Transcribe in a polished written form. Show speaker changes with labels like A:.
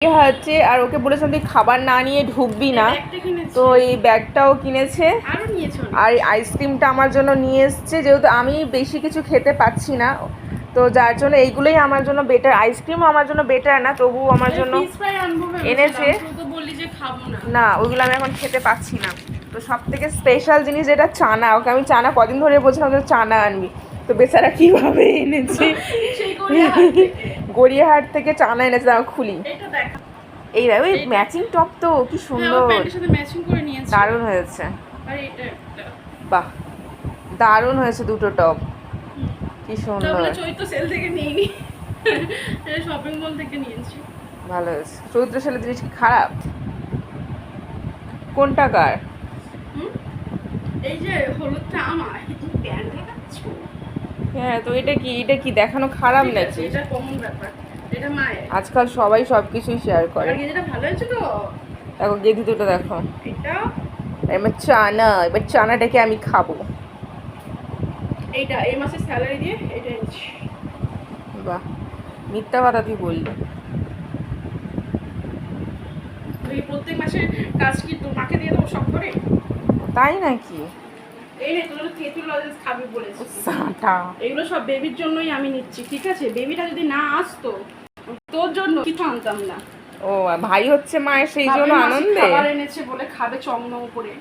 A: হচ্ছে আর ওকে বলেছিলাম তুই খাবার না নিয়ে ঢুকবি না, তো এই ব্যাগটাও কিনেছে আর আইসক্রিমটা আমার জন্য নিয়ে এসছে, যেহেতু আমি বেশি কিছু খেতে পাচ্ছি না তো যার জন্য এইগুলোই আমার জন্য বেটার। আইসক্রিমও আমার জন্য বেটার না, তবুও আমার জন্য এনেছে। না ওইগুলো আমি এখন খেতে পাচ্ছি না। তো সব থেকে স্পেশাল জিনিস যেটা চানা, ওকে আমি চানা কদিন ধরে বলছিলাম যে চানা আনবি, তো বেচারা কিভাবে এনেছে গড়িয়াহাট থেকে চানা এনেছে। দাও খুলি, এই দেখ ওই ম্যাচিং টপ তো কি সুন্দর, দারুণ হয়েছে। বাহ দারুণ হয়েছে দুটো টপ, কি সুন্দর, ভালো হয়েছে। চৈত্র সেলের জিনিস কি খারাপ? কোনটা কার?
B: এই যে হলুদটা আমার প্যান্ট দেখাচ্ছ?
A: হ্যাঁ তো এটা কি দেখানো খারাপ নাকি?
B: এটা কমন ব্যাপার, এটা মায়ের।
A: আজকাল সবাই সবকিছুই শেয়ার করে।
B: এটা ভালো হয়েছে তো,
A: দেখো গেদি দুটো দেখো।
B: এটা
A: এবার চানা, এবার চানাটাকে আমি খাবো।
B: এইটা এই মাসের স্যালারি দিয়ে এটা এনেছি।
A: বাহ মিথ্যা কথা তুই বললি।
B: তুই প্রত্যেক মাসে কাজ কি তোর মাকে দিয়ে দেবো সব করে?
A: তাই নাকি?
B: এই নে তোর তেঁতুল লজেন্স খাবি বলেছি।
A: সাটা
B: এগুলো সব বেবির জন্যই আমি নিচ্ছি, ঠিক আছে? বেবিটা যদি না আসতো তোর জন্য কিছু আনতাম না।
A: ও ভাই হচ্ছে মায়ের সেই জন্য আনন্দে
B: খাবার এনেছে বলে খাবে চমনম করে।